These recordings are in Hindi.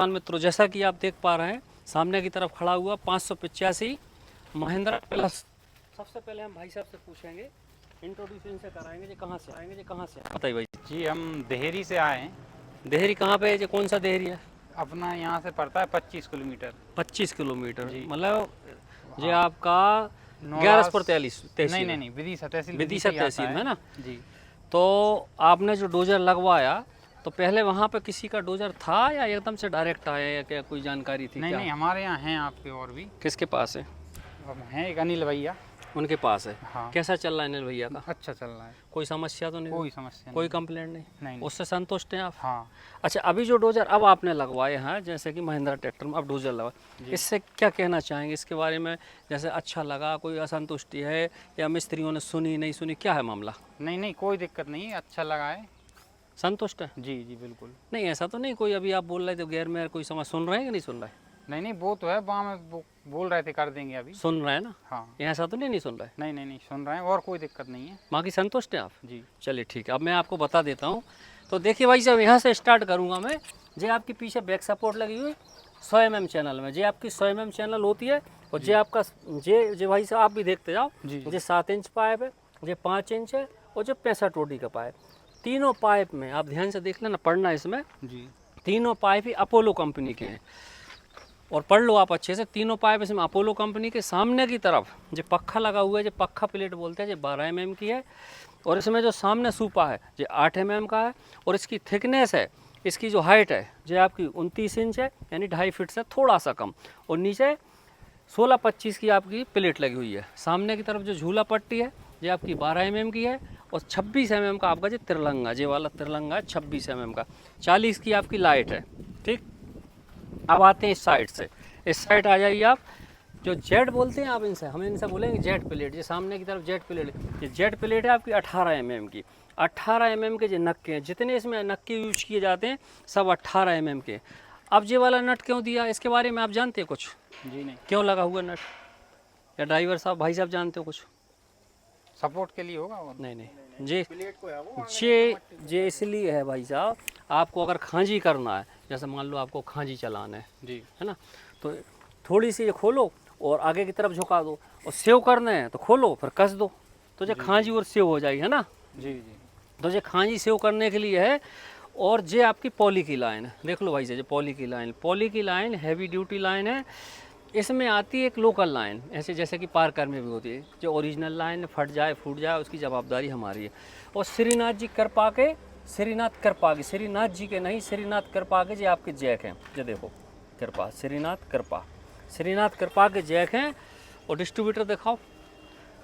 किसान मित्रों, जैसा कि आप देख पा रहे हैं सामने की तरफ खड़ा हुआ 585 महिंद्रा प्लस। सबसे पहले हम भाई साहब से पूछेंगे, इंट्रोड्यूस इनसे कराएंगे जी कहाँ से आएंगे, जी कहाँ से बताइए भाई जी। हम देहरी से आए हैं। देहरी कहाँ पे है जी, कौन सा देहरी है? अपना यहाँ से पड़ता है 25 किलोमीटर। 25 किलोमीटर जी। मतलब जी हाँ। आपका नौलास 1143 तहसील नहीं विदिशा तहसील विदिशा से ही आता तहसील में ना। जी। तो आपने जो डोजर लगवाया तो पहले वहाँ पे किसी का डोजर था या एकदम से डायरेक्ट आया या क्या कोई जानकारी थी? नहीं क्या? नहीं, हमारे यहाँ हैं आपके और भी। किसके पास है? हम हैं एक अनिल भैया। उनके पास है। हाँ। कैसा चल रहा है अनिल भैया का? अच्छा चल रहा है। कोई समस्या तो नहीं? कोई समस्या कोई नहीं। कंप्लेंट नहीं? नहीं। उससे संतुष्ट हैं आप? हाँ अच्छा, अभी जो डोजर अब आपने लगवाए हैं जैसे कि महिंद्रा ट्रैक्टर में अब डोजर लगा, इससे क्या कहना चाहेंगे इसके बारे में? जैसे अच्छा लगा, कोई असंतुष्टि है या मिस्त्रियों ने सुनी नहीं सुनी, क्या है मामला? नहीं नहीं, कोई दिक्कत नहीं है, अच्छा लगा है। संतुष्ट है? जी जी बिल्कुल। नहीं ऐसा तो नहीं कोई अभी आप बोल रहे थे गैर में कोई समझ सुन रहे हैं कि नहीं सुन रहे? नहीं नहीं, वो तो है, वहाँ में वो बोल रहे थे कर देंगे अभी। सुन रहे हैं ना? हाँ। ऐसा तो नहीं सुन रहे? नहीं नहीं नहीं, सुन रहे हैं और कोई दिक्कत नहीं है। बाकी संतुष्ट हैं आप? जी। चलिए ठीक है, अब मैं आपको बता देता हूँ। तो देखिए भाई साहब, यहाँ से स्टार्ट करूँगा मैं। जे आपकी पीछे बैक सपोर्ट लगी हुई 100 mm चैनल में, जे आपकी 100 mm चैनल होती है, और जे आपका जे भाई साहब आप भी देखते जाओ, जी। जे 7 इंच पाइप है, जे 5 इंच है, और जो 65 रोडी का पाइप, तीनों पाइप में आप ध्यान से देख लेना, पढ़ना इसमें। जी। तीनों पाइप ही अपोलो कंपनी के हैं, और पढ़ लो आप अच्छे से। तीनों पाइप इसमें अपोलो कंपनी के। सामने की तरफ जो पक्खा लगा हुआ है, जो पक्खा प्लेट बोलते हैं, जो 12 mm की है, और इसमें जो सामने सूपा है जो 8 mm का है, और इसकी थिकनेस है, इसकी जो हाइट है जो आपकी 29 इंच है, यानी 2.5 फीट से थोड़ा सा कम, और नीचे 16-25 की आपकी प्लेट लगी हुई है। सामने की तरफ जो झूला पट्टी है जो आपकी 12 mm की है, और 26 mm का आपका जो तिरलंगा, जे वाला तिरलंगा है 26 mm का। 40 की आपकी लाइट है। ठीक, अब आते हैं इस साइड से। इस साइड आ जाइए आप। जो जेड बोलते हैं आप इनसे, हम इनसे बोलेंगे जेड प्लेट। ये सामने की तरफ जेड प्लेट, ये जेड प्लेट है आपकी 18 mm की। 18 mm के जो नक्के हैं, जितने इसमें नक्के यूज किए जाते हैं सब 18 mm के। अब ये वाला नट क्यों दिया, इसके बारे में आप जानते हैं कुछ? जी नहीं। क्यों लगा हुआ नट, या ड्राइवर साहब भाई साहब जानते हो कुछ? सपोर्ट के लिए होगा और नहीं नहीं जे इसलिए है भाई साहब, आपको अगर खांजी करना है, जैसे मान लो आपको खांजी चलाना जी। है ना, तो थोड़ी सी ये खोलो और आगे की तरफ झुका दो, और सेव करना है तो खोलो फिर कस दो, तो ये खांजी और सेव हो जाएगी, है ना। जी जी। तो ये खांजी सेव करने के लिए है। और ये आपकी पॉली की लाइन है, देख लो भाई से, पॉली की लाइन हैवी ड्यूटी लाइन है। इसमें आती है एक लोकल लाइन, ऐसे जैसे कि पार्कर में भी होती है। जो ओरिजिनल लाइन फट जाए फूट जाए उसकी जवाबदारी हमारी है। और श्रीनाथ जी कृपा के, श्रीनाथ जी के नहीं, श्रीनाथ कृपा के जो आपके जैक हैं, जो देखो कृपा, श्रीनाथ कृपा के जैक हैं। और डिस्ट्रीब्यूटर दिखाओ,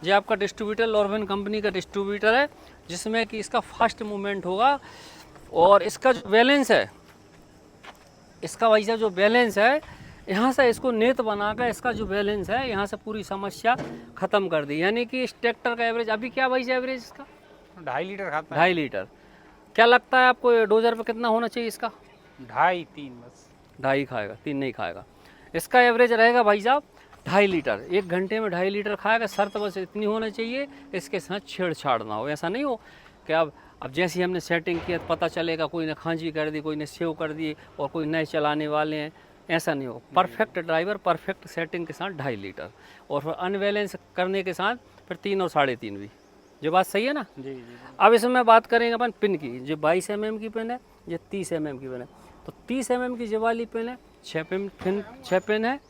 ये आपका डिस्ट्रीब्यूटर लॉरवेन कंपनी का डिस्ट्रीब्यूटर है, जिसमें कि इसका फास्ट मूवमेंट होगा। और इसका जो बैलेंस है, इसका भाई साहब जो बैलेंस है, यहाँ से इसको नेत बनाकर इसका जो बैलेंस है, यहाँ से पूरी समस्या ख़त्म कर दी। यानी कि इस ट्रैक्टर का एवरेज अभी क्या भाई साहब, एवरेज इसका 2.5 लीटर खाता है। 2.5 लीटर। क्या लगता है आपको डोजर पे कितना होना चाहिए इसका? 2.5-3 बस। 2.5 खाएगा, 3 नहीं खाएगा। इसका एवरेज रहेगा भाई साहब 2.5 लीटर। 1 घंटे में 2.5 लीटर खाएगा। शर्त बस इतनी होना चाहिए, इसके साथ छेड़छाड़ ना हो। ऐसा नहीं हो कि अब जैसे ही हमने सेटिंग किया तो पता चलेगा कोई ने खांजी कर दी, कोई ने सेव कर दी, और कोई नए चलाने वाले हैं, ऐसा नहीं हो। परफेक्ट ड्राइवर परफेक्ट सेटिंग के साथ 2.5 लीटर, और फिर अनबैलेंस करने के साथ फिर 3 और 3.5 भी। जो बात सही है ना। जी जी। अब इसमें बात करेंगे अपन पिन की। जो 22 mm की पिन है, ये 30 mm की पिन है। तो 30 mm की जो वाली पिन है, 6 पिन है।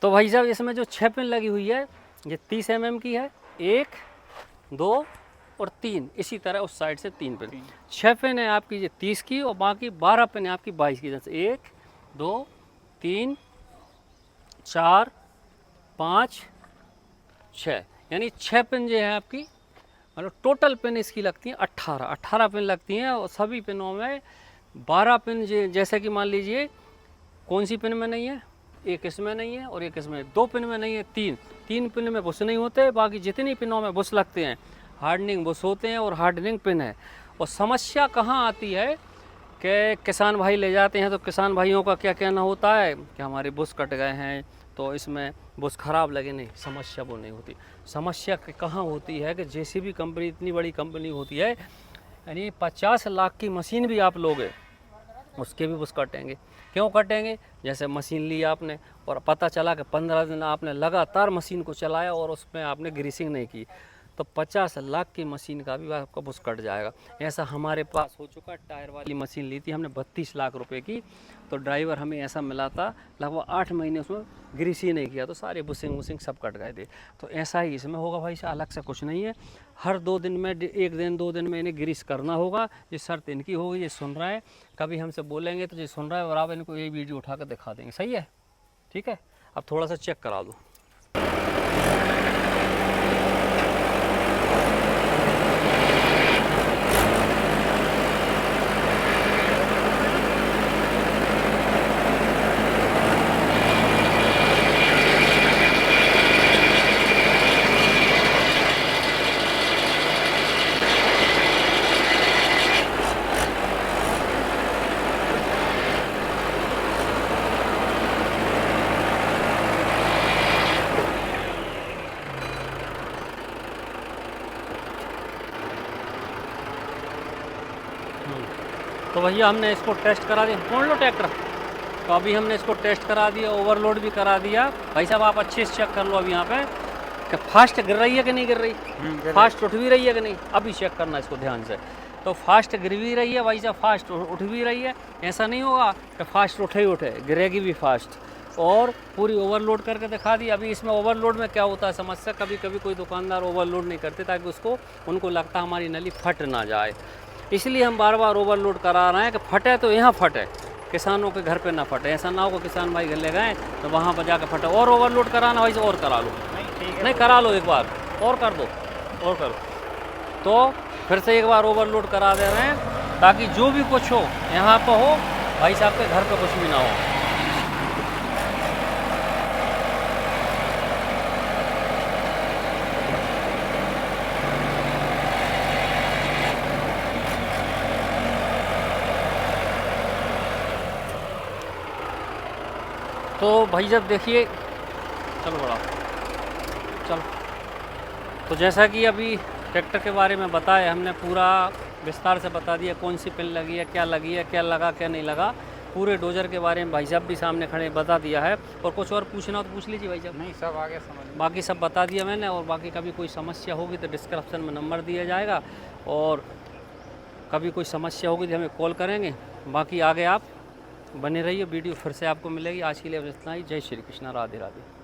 तो भाई साहब इसमें जो 6 पिन लगी हुई है, ये 30 mm की है। 1, 2 और 3, इसी तरह उस साइड से 3 पिन। 6 पिन है आपकी ये 30 की, और बाकी 12 पिन है आपकी 22 की। जैसे 1, 2, 3, 4, 5, 6, यानी 6 पिन जो है आपकी, मतलब टोटल पिन इसकी लगती हैं 18 पिन लगती हैं। और सभी पिनों में 12 पिन, जैसे कि मान लीजिए कौन सी पिन में नहीं है, एक इसमें नहीं है और एक इसमें, 2 पिन में नहीं है, 3 पिन में बुश नहीं होते। बाकी जितनी पिनों में बुश लगते हैं हार्डनिंग बुश होते हैं, और हार्डनिंग पिन है। और समस्या कहाँ आती है कि किसान भाई ले जाते हैं, तो किसान भाइयों का क्या कहना होता है कि हमारे बुश कट गए हैं, तो इसमें बुश खराब लगे। नहीं, समस्या वो नहीं होती। समस्या कहाँ होती है कि जेसीबी कंपनी इतनी बड़ी कंपनी होती है, यानी 50 लाख की मशीन भी आप लोगे उसके भी बुश कटेंगे। क्यों कटेंगे? जैसे मशीन ली आपने और पता चला कि 15 दिन आपने लगातार मशीन को चलाया और उसमें आपने ग्रीसिंग नहीं की, तो 50 लाख की मशीन का भी आपका बुश कट जाएगा। ऐसा हमारे पास हो चुका। टायर वाली मशीन ली थी हमने 32 लाख रुपए की, तो ड्राइवर हमें ऐसा मिला था लगभग 8 महीने उसमें ग्रीस ही नहीं किया, तो सारे बुशिंग वुशिंग सब कट गए थे। तो ऐसा ही इसमें होगा भाई साहब, अलग से कुछ नहीं है। हर 2 दिन में, 1 दिन 2 दिन में इन्हें ग्रीस करना होगा। ये शर्त इनकी होगी। ये सुन रहा है, कभी हमसे बोलेंगे तो ये सुन रहा है और आप इनको ये वीडियो उठा कर दिखा देंगे। सही है, ठीक है। अब थोड़ा सा चेक करा दो। तो भैया हमने इसको टेस्ट करा दिया। कौन लो ट्रैक्टर, तो अभी हमने इसको टेस्ट करा दिया, ओवरलोड भी करा दिया। भाई साहब आप अच्छे से चेक कर लो अभी यहाँ पे कि फास्ट गिर रही है कि नहीं गिर रही, फास्ट उठ भी रही है कि नहीं, अभी चेक करना इसको ध्यान से। तो फास्ट गिर भी रही है भाई साहब, फास्ट उठ भी रही है। ऐसा नहीं होगा कि फास्ट उठे ही उठे, गिरेगी भी फास्ट। और पूरी ओवरलोड करके दिखा दी। अभी इसमें ओवरलोड में क्या होता है समस्या, कभी कभी कोई दुकानदार ओवरलोड नहीं करते ताकि उनको लगता है हमारी नली फट ना जाए, इसलिए हम बार बार ओवरलोड करा रहे हैं कि फटे तो यहाँ फटे, किसानों के घर पे ना फटे। ऐसा ना हो कि किसान भाई घर ले गए तो वहाँ पर जाकर फटे। और ओवरलोड कराना भाई से और करा लो, नहीं करा लो एक बार और कर दो, और करो तो फिर से एक बार ओवरलोड करा दे रहे हैं ताकि जो भी कुछ हो यहाँ पर हो, भाई साहब के घर पे कुछ भी ना हो। तो भाई जब देखिए, चलो बड़ा चलो, तो जैसा कि अभी ट्रैक्टर के बारे में बताया हमने, पूरा विस्तार से बता दिया कौन सी पिन लगी है, क्या लगी है, क्या लगा क्या नहीं लगा। पूरे डोजर के बारे में भाई साहब भी सामने खड़े बता दिया है। और कुछ और पूछना हो तो पूछ लीजिए भाई साहब। नहीं सब आ गया समझ में। बाकी सब बता दिया मैंने। और बाकी कभी कोई समस्या होगी तो डिस्क्रिप्शन में नंबर दिया जाएगा, और कभी कोई समस्या होगी तो हमें कॉल करेंगे। बाकी आगे आप बने रहिए, वीडियो फिर से आपको मिलेगी। आज के लिए अब इतना ही। जय श्री कृष्णा, राधे राधे।